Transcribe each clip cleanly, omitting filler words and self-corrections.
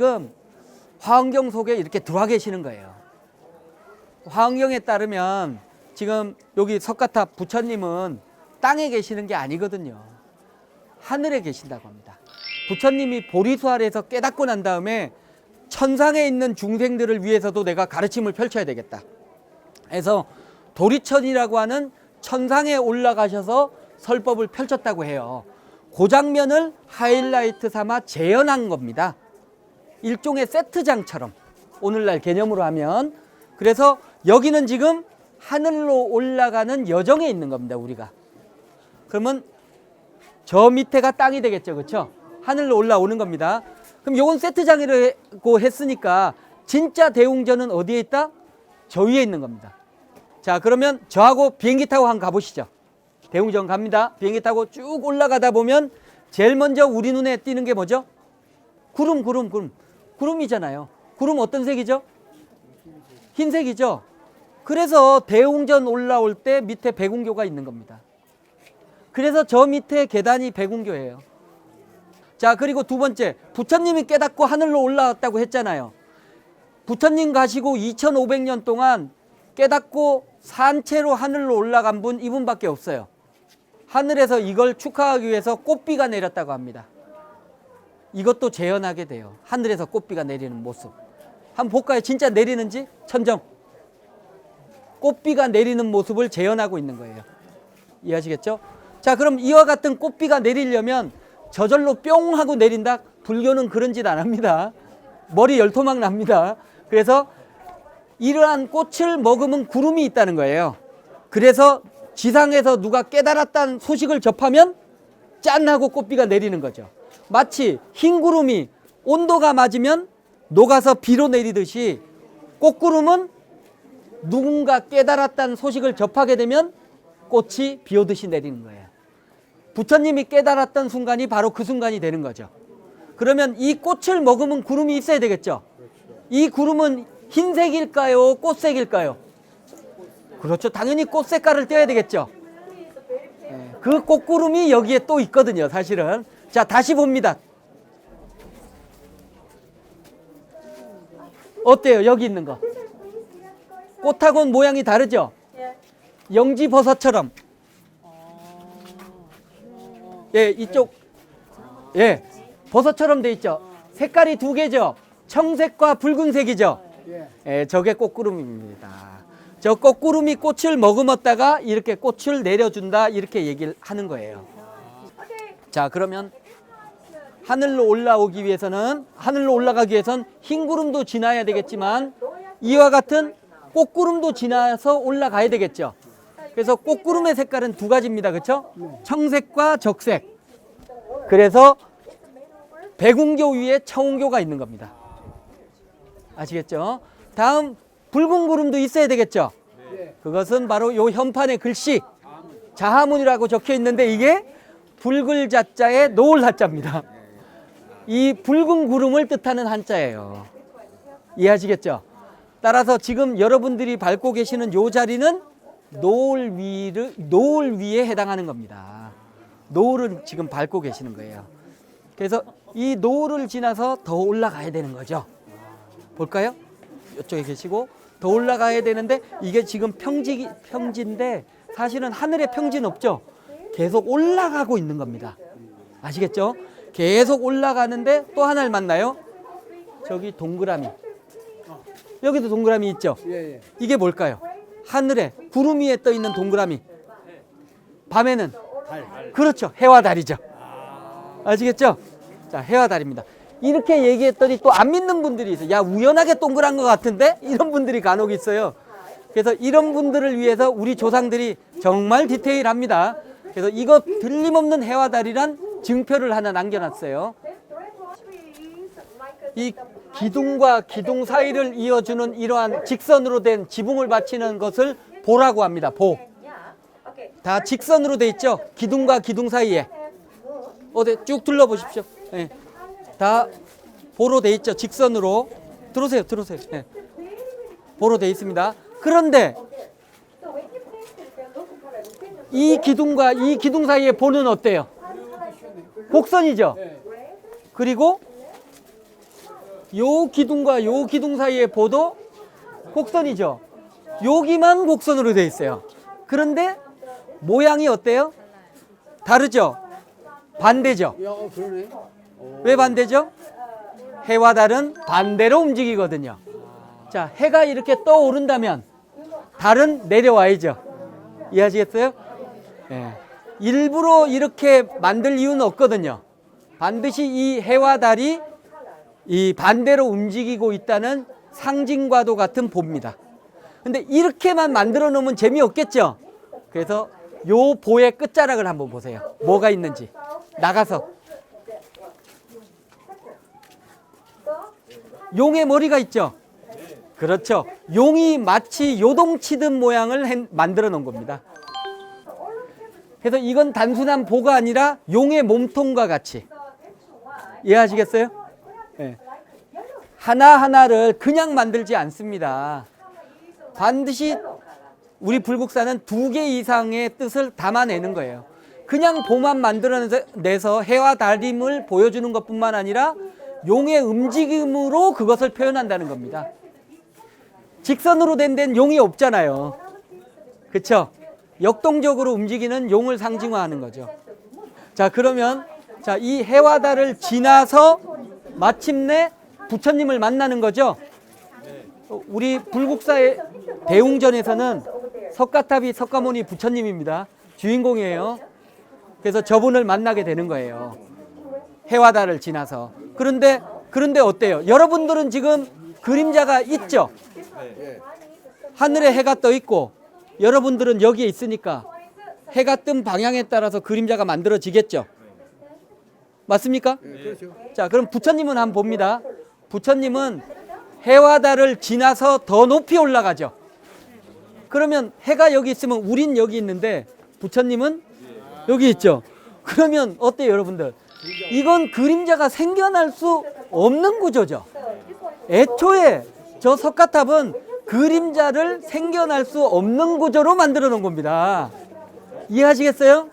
지금 화엄경 속에 이렇게 들어와 계시는 거예요. 화엄경에 따르면 지금 여기 석가탑 부처님은 땅에 계시는 게 아니거든요. 하늘에 계신다고 합니다. 부처님이 보리수 아래에서 깨닫고 난 다음에 천상에 있는 중생들을 위해서도 내가 가르침을 펼쳐야 되겠다. 그래서 도리천이라고 하는 천상에 올라가셔서 설법을 펼쳤다고 해요. 그 장면을 하이라이트 삼아 재현한 겁니다. 일종의 세트장처럼 오늘날 개념으로 하면. 그래서 여기는 지금 하늘로 올라가는 여정에 있는 겁니다. 우리가. 그러면 저 밑에가 땅이 되겠죠. 그렇죠? 하늘로 올라오는 겁니다. 그럼 요건 세트장이라고 했으니까 진짜 대웅전은 어디에 있다? 저 위에 있는 겁니다. 자, 그러면 저하고 비행기 타고 한번 가보시죠. 대웅전 갑니다. 비행기 타고 쭉 올라가다 보면 제일 먼저 우리 눈에 띄는 게 뭐죠? 구름. 구름이잖아요. 구름 어떤 색이죠? 흰색이죠. 그래서 대웅전 올라올 때 밑에 백운교가 있는 겁니다. 그래서 저 밑에 계단이 백운교예요. 자, 그리고 두 번째, 부처님이 깨닫고 하늘로 올라왔다고 했잖아요. 부처님 가시고 2500년 동안 깨닫고 산채로 하늘로 올라간 분 이분밖에 없어요. 하늘에서 이걸 축하하기 위해서 꽃비가 내렸다고 합니다. 이것도 재현하게 돼요. 하늘에서 꽃비가 내리는 모습. 한번 볼까요? 진짜 내리는지? 천정. 꽃비가 내리는 모습을 재현하고 있는 거예요. 이해하시겠죠? 자, 그럼 이와 같은 꽃비가 내리려면 저절로 뿅 하고 내린다? 불교는 그런 짓 안 합니다. 머리 열토막 납니다. 그래서 이러한 꽃을 먹으면 구름이 있다는 거예요. 그래서 지상에서 누가 깨달았다는 소식을 접하면 짠 하고 꽃비가 내리는 거죠. 마치 흰 구름이 온도가 맞으면 녹아서 비로 내리듯이 꽃구름은 누군가 깨달았다는 소식을 접하게 되면 꽃이 비 오듯이 내리는 거예요. 부처님이 깨달았던 순간이 바로 그 순간이 되는 거죠. 그러면 이 꽃을 먹으면 구름이 있어야 되겠죠. 이 구름은 흰색일까요? 꽃색일까요? 그렇죠. 당연히 꽃 색깔을 떼야 되겠죠. 그 꽃구름이 여기에 또 있거든요. 사실은. 자, 다시 봅니다. 어때요? 여기 있는 거. 꽃하고는 모양이 다르죠? 영지버섯처럼. 예, 이쪽. 예, 버섯처럼 돼 있죠? 색깔이 두 개죠? 청색과 붉은색이죠? 예, 저게 꽃구름입니다. 저 꽃구름이 꽃을 머금었다가 이렇게 꽃을 내려준다, 이렇게 얘기를 하는 거예요. 자, 그러면 하늘로 올라가기 위해서는 흰 구름도 지나야 되겠지만 이와 같은 꽃구름도 지나서 올라가야 되겠죠. 그래서 꽃구름의 색깔은 두 가지입니다. 그렇죠? 청색과 적색. 그래서 백운교 위에 청운교가 있는 겁니다. 아시겠죠? 다음 붉은 구름도 있어야 되겠죠? 그것은 바로 요 현판의 글씨 자하문이라고 적혀 있는데 이게 붉을 자자에 노을 하자입니다. 이 붉은 구름을 뜻하는 한자예요. 이해하시겠죠? 따라서 지금 여러분들이 밟고 계시는 요 자리는 노을 위에 해당하는 겁니다. 노을을 지금 밟고 계시는 거예요. 그래서 이 노을을 지나서 더 올라가야 되는 거죠. 볼까요? 이쪽에 계시고 더 올라가야 되는데 이게 지금 평지인데 사실은 하늘에 평지는 없죠. 계속 올라가고 있는 겁니다. 아시겠죠? 계속 올라가는데 또 하나를 만나요. 저기 동그라미. 여기도 동그라미 있죠? 이게 뭘까요? 하늘에 구름 위에 떠 있는 동그라미. 밤에는 그렇죠. 해와 달이죠. 아시겠죠? 자, 해와 달입니다. 이렇게 얘기했더니 또 안 믿는 분들이 있어요. 야, 우연하게 동그란 것 같은데? 이런 분들이 간혹 있어요. 그래서 이런 분들을 위해서 우리 조상들이 정말 디테일합니다. 그래서 이거 틀림없는 해와 달이란 증표를 하나 남겨놨어요. 이 기둥과 기둥 사이를 이어주는 이러한 직선으로 된 지붕을 받치는 것을 보라고 합니다. 보. 다 직선으로 돼 있죠. 기둥과 기둥 사이에. 어디 쭉 둘러보십시오. 네. 다 보로 돼 있죠. 직선으로. 들어오세요. 네. 보로 돼 있습니다. 그런데 이 기둥과 이 기둥 사이의 보는 어때요? 곡선이죠. 그리고 요 기둥과 요 기둥 사이의 보도 곡선이죠. 여기만 곡선으로 되어 있어요. 그런데 모양이 어때요? 다르죠? 반대죠? 그러네. 왜 반대죠? 해와 달은 반대로 움직이거든요. 자, 해가 이렇게 떠오른다면 달은 내려와야죠. 이해하시겠어요? 예. 일부러 이렇게 만들 이유는 없거든요. 반드시 이 해와 달이 이 반대로 움직이고 있다는 상징과도 같은 보입니다. 근데 이렇게만 만들어 놓으면 재미없겠죠? 그래서 요 보의 끝자락을 한번 보세요. 뭐가 있는지. 나가서. 용의 머리가 있죠? 그렇죠. 용이 마치 요동치듯 모양을 만들어 놓은 겁니다. 그래서 이건 단순한 보가 아니라 용의 몸통과 같이. 이해하시겠어요? 네. 하나하나를 그냥 만들지 않습니다. 반드시 우리 불국사는 2개 이상의 뜻을 담아내는 거예요. 그냥 보만 만들어내서 해와 달임을 보여주는 것뿐만 아니라 용의 움직임으로 그것을 표현한다는 겁니다. 직선으로 된 데는 용이 없잖아요. 그렇죠? 역동적으로 움직이는 용을 상징화하는 거죠. 자, 그러면 자, 이 해와 달을 지나서 마침내 부처님을 만나는 거죠. 우리 불국사의 대웅전에서는 석가탑이 석가모니 부처님입니다. 주인공이에요. 그래서 저분을 만나게 되는 거예요. 해와 달을 지나서. 그런데 어때요? 여러분들은 지금 그림자가 있죠? 하늘에 해가 떠 있고 여러분들은 여기에 있으니까 해가 뜬 방향에 따라서 그림자가 만들어지겠죠? 맞습니까? 그렇죠. 자, 그럼 부처님은 한번 봅니다. 부처님은 해와 달을 지나서 더 높이 올라가죠. 그러면 해가 여기 있으면 우린 여기 있는데 부처님은 여기 있죠. 그러면 어때요, 여러분들? 이건 그림자가 생겨날 수 없는 구조죠. 애초에 저 석가탑은 그림자를 생겨날 수 없는 구조로 만들어 놓은 겁니다. 이해하시겠어요?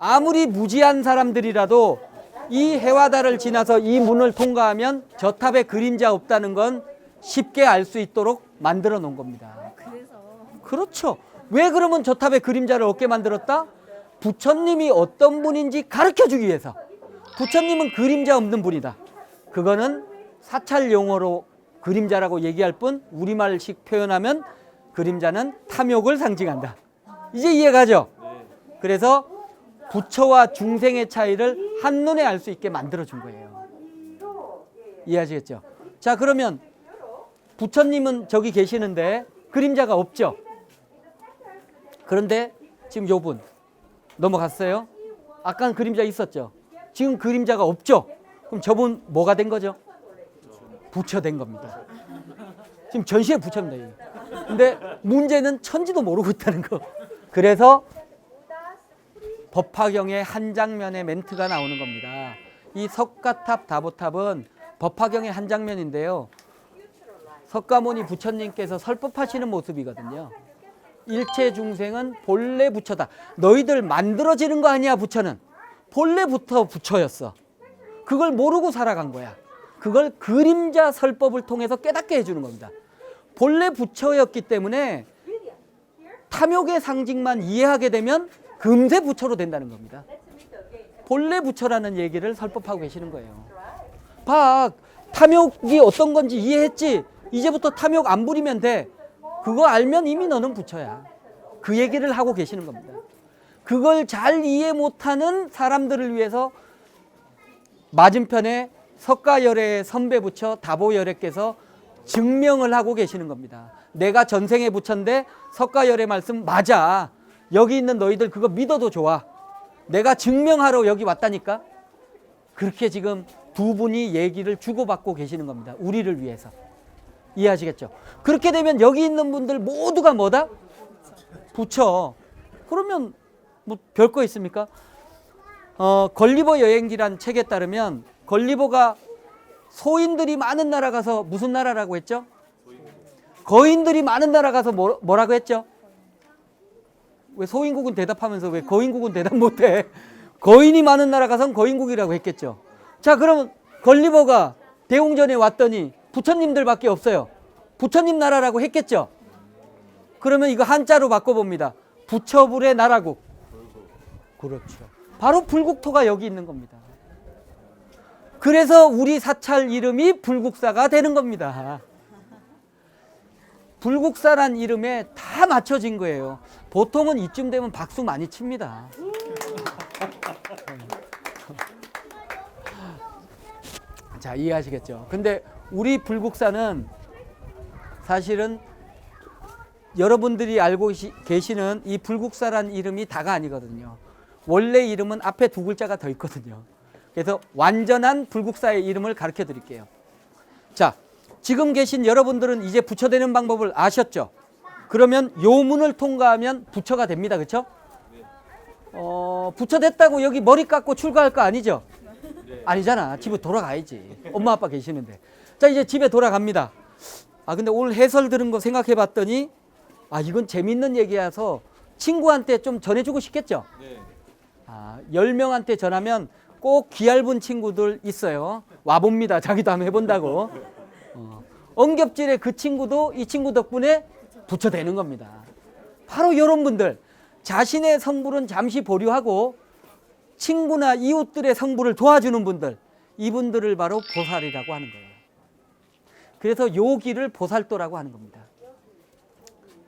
아무리 무지한 사람들이라도 이 해와 달을 지나서 이 문을 통과하면 저 탑에 그림자 없다는 건 쉽게 알 수 있도록 만들어 놓은 겁니다. 그렇죠. 왜 그러면 저 탑에 그림자를 없게 만들었다? 부처님이 어떤 분인지 가르쳐 주기 위해서. 부처님은 그림자 없는 분이다. 그거는 사찰 용어로 그림자라고 얘기할 뿐 우리말식 표현하면 그림자는 탐욕을 상징한다. 이제 이해가죠? 그래서 부처와 중생의 차이를 한눈에 알 수 있게 만들어준 거예요. 이해하시겠죠? 자, 그러면 부처님은 저기 계시는데 그림자가 없죠? 그런데 지금 요분 넘어갔어요? 아까는 그림자 있었죠? 지금 그림자가 없죠? 그럼 저분 뭐가 된 거죠? 부처 된 겁니다. 지금 전시의 부처입니다. 근데 문제는 천지도 모르고 있다는 거. 그래서 법화경의 한 장면의 멘트가 나오는 겁니다. 이 석가탑 다보탑은 법화경의 한 장면인데요. 석가모니 부처님께서 설법하시는 모습이거든요. 일체 중생은 본래 부처다. 너희들 만들어지는 거 아니야, 부처는. 본래부터 부처였어. 그걸 모르고 살아간 거야. 그걸 그림자 설법을 통해서 깨닫게 해주는 겁니다. 본래 부처였기 때문에 탐욕의 상징만 이해하게 되면 금세 부처로 된다는 겁니다. 본래 부처라는 얘기를 설법하고 계시는 거예요. 봐, 탐욕이 어떤 건지 이해했지? 이제부터 탐욕 안 부리면 돼. 그거 알면 이미 너는 부처야. 그 얘기를 하고 계시는 겁니다. 그걸 잘 이해 못하는 사람들을 위해서 맞은편에 석가열애의 선배 부처 다보열애께서 증명을 하고 계시는 겁니다. 내가 전생의 부처인데 석가열애 말씀 맞아. 여기 있는 너희들 그거 믿어도 좋아. 내가 증명하러 여기 왔다니까. 그렇게 지금 두 분이 얘기를 주고받고 계시는 겁니다. 우리를 위해서. 이해하시겠죠? 그렇게 되면 여기 있는 분들 모두가 뭐다? 부처. 그러면 뭐 별거 있습니까? 걸리버 여행기란 책에 따르면 걸리버가 소인들이 많은 나라 가서 무슨 나라라고 했죠? 거인들이 많은 나라 가서 뭐라고 했죠? 왜 소인국은 대답하면서 왜 거인국은 대답 못해? 거인이 많은 나라 가서는 거인국이라고 했겠죠. 자, 그러면 걸리버가 대웅전에 왔더니 부처님들밖에 없어요. 부처님 나라라고 했겠죠. 그러면 이거 한자로 바꿔봅니다. 부처불의 나라국. 그렇죠. 바로 불국토가 여기 있는 겁니다. 그래서 우리 사찰 이름이 불국사가 되는 겁니다. 불국사란 이름에 다 맞춰진 거예요. 보통은 이쯤 되면 박수 많이 칩니다. 자, 이해하시겠죠? 근데 우리 불국사는 사실은 여러분들이 알고 계시는 이 불국사란 이름이 다가 아니거든요. 원래 이름은 앞에 두 글자가 더 있거든요. 그래서 완전한 불국사의 이름을 가르쳐 드릴게요. 자, 지금 계신 여러분들은 이제 부처되는 방법을 아셨죠? 그러면 요 문을 통과하면 부처가 됩니다. 그렇죠? 부처 됐다고 여기 머리 깎고 출가할 거 아니죠? 아니잖아. 집에 돌아가야지. 엄마 아빠 계시는데. 자, 이제 집에 돌아갑니다. 아, 근데 오늘 해설 들은 거 생각해 봤더니 아, 이건 재밌는 얘기라서 친구한테 좀 전해주고 싶겠죠? 아, 10명한테 전하면 꼭 귀얇은 친구들 있어요. 와봅니다. 자기도 한번 해본다고. 엉겹질의 그 친구도 이 친구 덕분에 부처 되는 겁니다. 바로 이런 분들, 자신의 성불은 잠시 보류하고 친구나 이웃들의 성불을 도와주는 분들, 이분들을 바로 보살이라고 하는 거예요. 그래서 요 길을 보살도라고 하는 겁니다.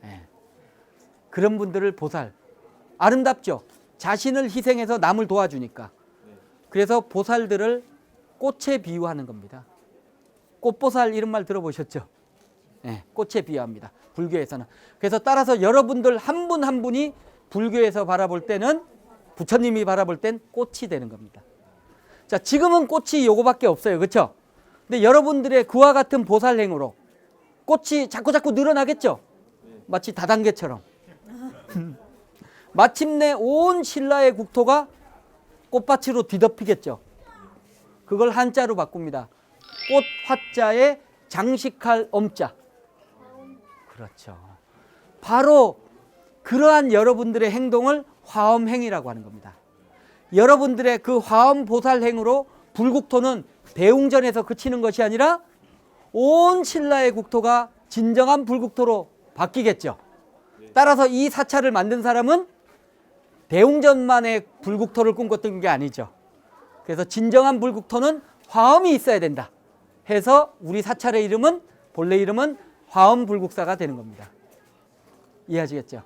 네. 그런 분들을 보살. 아름답죠? 자신을 희생해서 남을 도와주니까. 그래서 보살들을 꽃에 비유하는 겁니다. 꽃보살 이런 말 들어보셨죠? 네, 꽃에 비유합니다. 불교에서는. 그래서 따라서 여러분들 한 분 한 분이 불교에서 바라볼 때는 부처님이 바라볼 땐 꽃이 되는 겁니다. 자, 지금은 꽃이 요거밖에 없어요. 그렇죠? 근데 여러분들의 그와 같은 보살행으로 꽃이 자꾸 늘어나겠죠? 마치 다단계처럼. 마침내 온 신라의 국토가 꽃밭으로 뒤덮이겠죠. 그걸 한자로 바꿉니다. 꽃 화자에 장식할 엄자. 그렇죠. 바로 그러한 여러분들의 행동을 화엄행이라고 하는 겁니다. 여러분들의 그 화엄 보살행으로 불국토는 대웅전에서 그치는 것이 아니라 온 신라의 국토가 진정한 불국토로 바뀌겠죠. 따라서 이 사찰을 만든 사람은 대웅전만의 불국토를 꿈꿨던 게 아니죠. 그래서 진정한 불국토는 화엄이 있어야 된다 해서 우리 사찰의 이름은, 본래 이름은 화엄불국사가 되는 겁니다. 이해하시겠죠?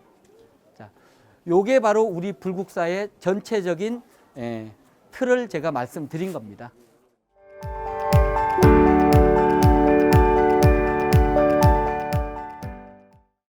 자, 요게 바로 우리 불국사의 전체적인 틀을 제가 말씀드린 겁니다.